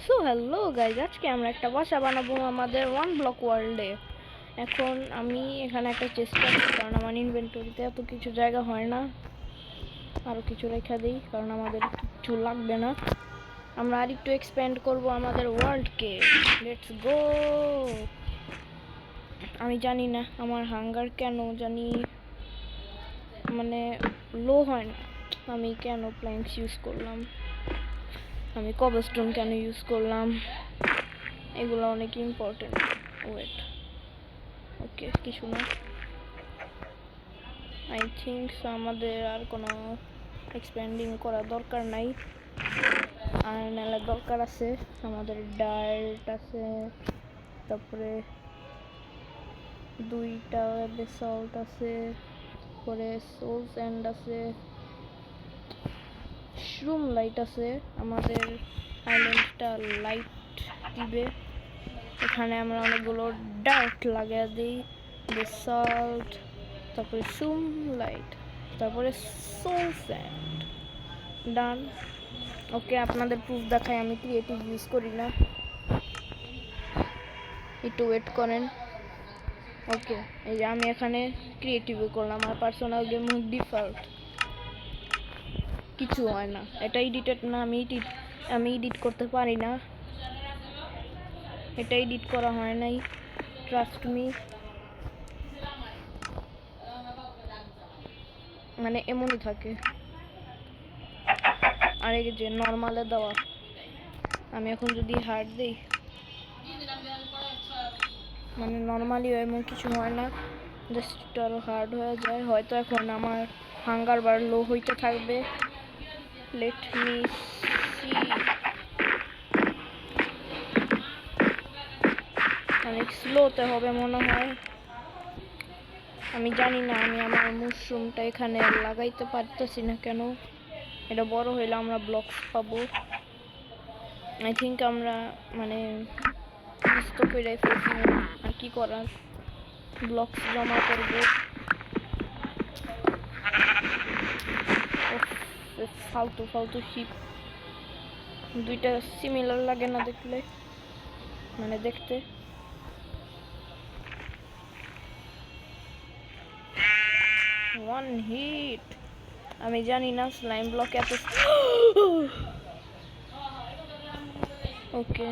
So hello guys, আজকে আমরা একটা বাসা বানাবো আমাদের ওয়ান ব্লক ওয়ার্ল্ডে। এখন আমি এখানে একটা চেষ্টা করি, কারণ আমার ইনভেন্টরিতে এত কিছু জায়গা হয় না। আরও কিছু রেখে দিই, কারণ আমাদের কিছু লাগবে না। আমরা আর একটু এক্সপ্যান্ড করবো আমাদের ওয়ার্ল্ডকে। Let's go. আমি জানি না আমার হাঙ্গার কেন জানি মানে লো হয় না। আমি কেন প্ল্যাঙ্কস ইউজ করলাম, আমি কবলস্টোন কেন ইউজ করলাম, এগুলো অনেক ইম্পর্টেন্ট। ওয়েট, ওকে, কিছু না। আই থিঙ্ক আমাদের আর কোনো এক্সপ্যান্ডিং করার দরকার নাই। আয়রন এলার দরকার আছে, আমাদের ডার্ট আছে, তারপরে 2টা বেসল্ট আছে, তারপরে সোল স্যান্ড আছে, শ্রুম লাইট আছে। আমাদের আইল্যান্ডটা লাইট দিবে। এখানে আমরা অনেকগুলো ডার্ট লাগিয়ে দিই, বেসল্ট, তারপরে শ্রুম লাইট, তারপরে সোল স্যান্ড। ডান। ওকে, আপনাদের প্রুফ দেখাই, আমি ক্রিয়েটিভ ইউজ করি না। একটু ওয়েট করেন। ওকে, এই যে আমি এখানে ক্রিয়েটিভ করলাম, আমার পার্সোনাল গেম ডিফল্ট, কিছু হয় না। এটা এডিটেড না, আমি এডিট করতে পারি না, এটা এডিট করা হয় নাই, ট্রাস্ট মি। মানে এমনই থাকে। আর এই যে নর্মালে দেওয়া, আমি এখন যদি হার্ড দিই, মানে নর্মালি এমন কিছু হয় না, জাস্ট আরও হার্ড হয়ে যায়। হয়তো এখন আমার হাঙ্গার বার লো হইতে থাকবে। Let me see. অনেক স্লোতে হবে মনে হয়, আমি জানি না। আমি আমার মাশরুমটা এখানে লাগাইতে পারতেছি না কেন। এটা বড় হইলে আমরা ব্লকস পাবো। আই থিঙ্ক আমরা মানে বুঝতে পেরে ফেলছি, আর কি করার, ব্লকস জমা করবো। ফালতু ফালতু শিপ, 2টা সিমিলার লাগে না দেখলে, মানে দেখতে। One hit. আমি জানি না স্লাইম ব্লক এত। ওকে,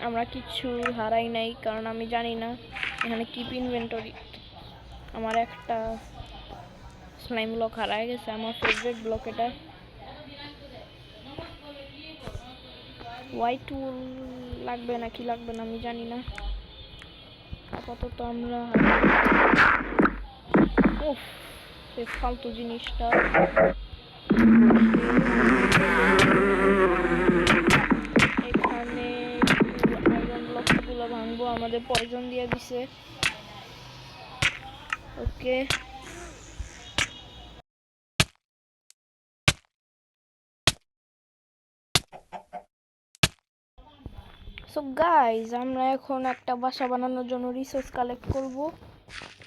আমরা কিছু হারাই নাই, কারণ আমি জানি না এখানে কিপ ইনভেন্টরি। আমার একটা স্লাইম ব্লক হারাই গেছে, আমার ফেভারিট ব্লক এটা। হোয়াইট উল লাগবে না কি লাগবে না আমি জানি না, আপাতত আমরা এই ফালতু জিনিসটা। এখানে আয়রন ব্লকগুলো ভাঙবো, আমাদের পয়জন দিয়ে দিছে। ওকে, সো গাইজ, আমরা এখন একটা বাসা বানানোর জন্য রিসোর্স কালেক্ট করব।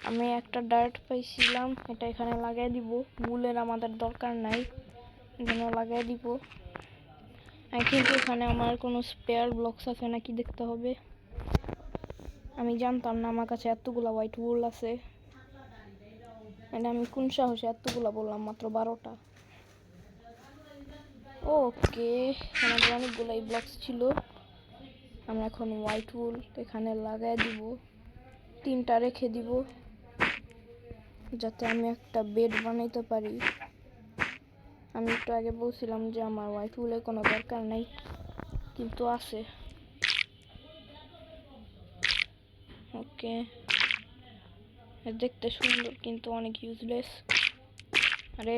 আমি একটা ডার্ট পাইছিলাম, এটা এখানে লাগাই দিব। বুলের আমাদের দরকার নাই, এখানে লাগাই দিব। আই থিঙ্ক এখানে আমার কোনো স্পেয়ার ব্লকস আছে নাকি দেখতে হবে। আমি জানতাম না আমার কাছে এতগুলা হোয়াইট উল আছে। মানে আমি কোন সাহসে এতগুলা বললাম, মাত্র 12টা। ওকে, আমাদের অনেকগুলাই ব্লকস ছিল। আমরা এখন হোয়াইট উল এখানে লাগাই দিব, 3টা রেখে দিব, যাতে আমি একটা বেড বানাইতে পারি। আমি একটু আগে বলছিলাম যে আমার হোয়াইট উলের কোনো দরকার নাই, কিন্তু আছে। ওকে, দেখতে সুন্দর কিন্তু অনেক ইউজলেস। আরে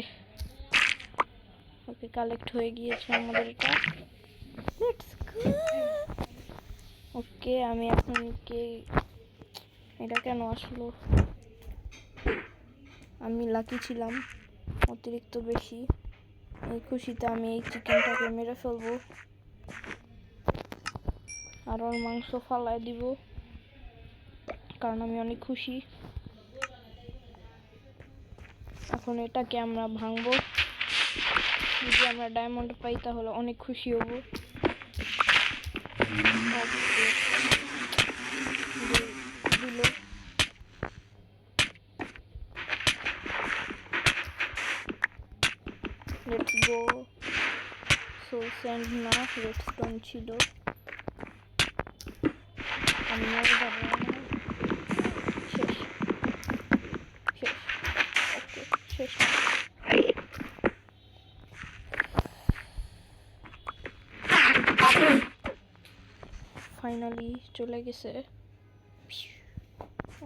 ওকে, কালেক্ট হয়ে গিয়েছে আমাদের এটা। Let's go. ওকে, আমি এখন এটা কেন আসলো? আমি লাকি ছিলাম অতিরিক্ত বেশি। এই খুশিতে আমি এই চিকেনটাকে মেরে ফেলবো, আর ওর মাংস ফালাই দিব, কারণ আমি অনেক খুশি। এখন এটাকে আমরা ভাঙবো। যদি আমরা ডায়মন্ড পাই তাহলে অনেক খুশি হব। দিল লেটস গো। সোল স্যান্ড না, রেডস্টোন ছিল। আমি শেষ শেষ ওকে শেষ। ফাইনালি চলে গেছে।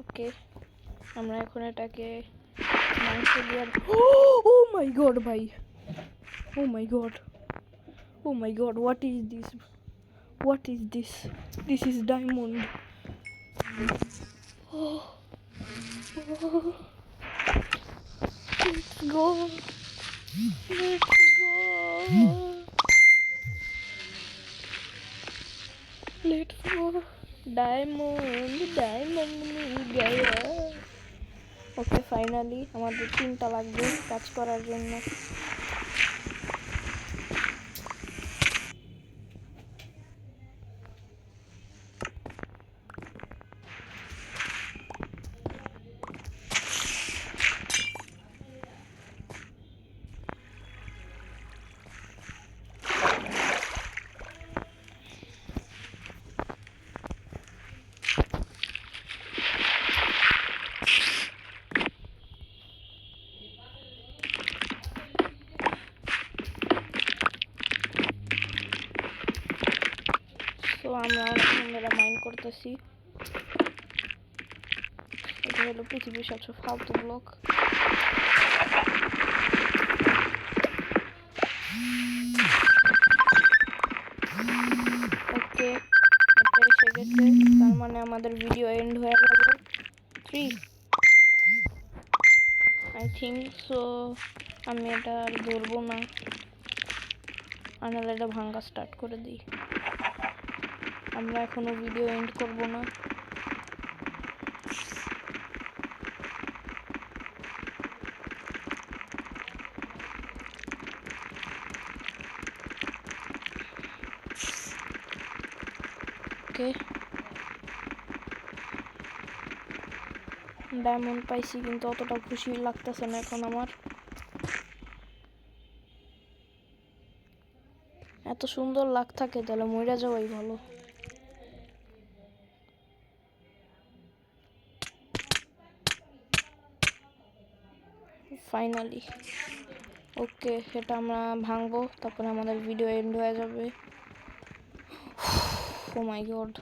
ওকে আমরা এখন এটাকে মাংস দিয়ে ও মাই গড ভাই, oh my god, oh my god, what is this, what is this, this is diamond. Let's go, let's go, let's go, diamond diamond मिल गया। ওকে ফাইনালি আমাদের 3টা লাগবে কাজ করার জন্য। তো আমরা অনেক মাইন্ড করতেছি। এটা হলো পৃথিবীর সবচেয়ে ফালতু ব্লক। ওকে এটা এসে গেছে, তার মানে আমাদের ভিডিও এন্ড হয়ে যাবে। 3 আই থিঙ্ক সো। আমি এটা আর ধরবো না, আনালে এটা ভাঙ্গা স্টার্ট করে দিই। আমরা এখনো ভিডিও এন্ড করব না। ওকে ডায়মন্ড পাইছি, কিন্তু অতটা খুশি লাগতেছে না এখন আমার। এত সুন্দর লাগ থাকে তাহলে মইরা যাওয়াই ভালো। ফাইনালি ওকে এটা আমরা ভাঙবো, তারপরে আমাদের ভিডিও এন্ড হয়ে যাবে। ও my god,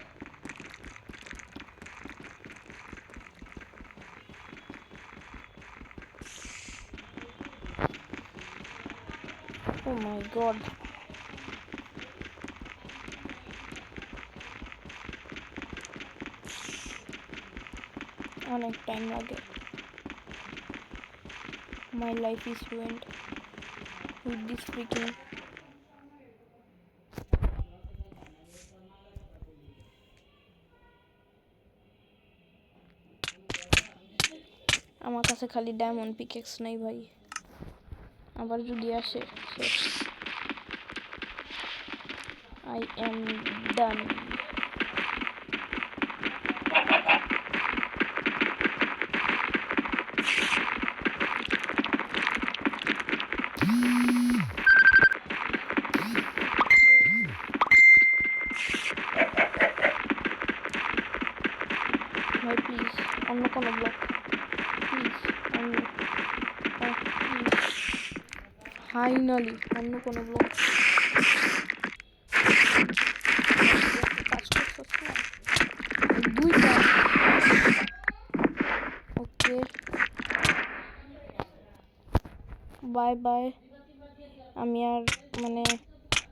oh my god, অনেক টাইম লাগে। My life is ruined with this freaking আমার কাছে খালি ডায়মন্ড পিকেক্স নাই ভাই, আবার যদি আসে শেষ। I am done. ভাই প্লিজ অন্য কোনো ব্লক, প্লিজ অন্য, প্লিজ ফাইনালি অন্য কোনো ব্লক। কাজ করছিস না 2টা। ওকে বাই বাই, আমি আর মানে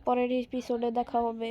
পরের এপিসোডে দেখা হবে।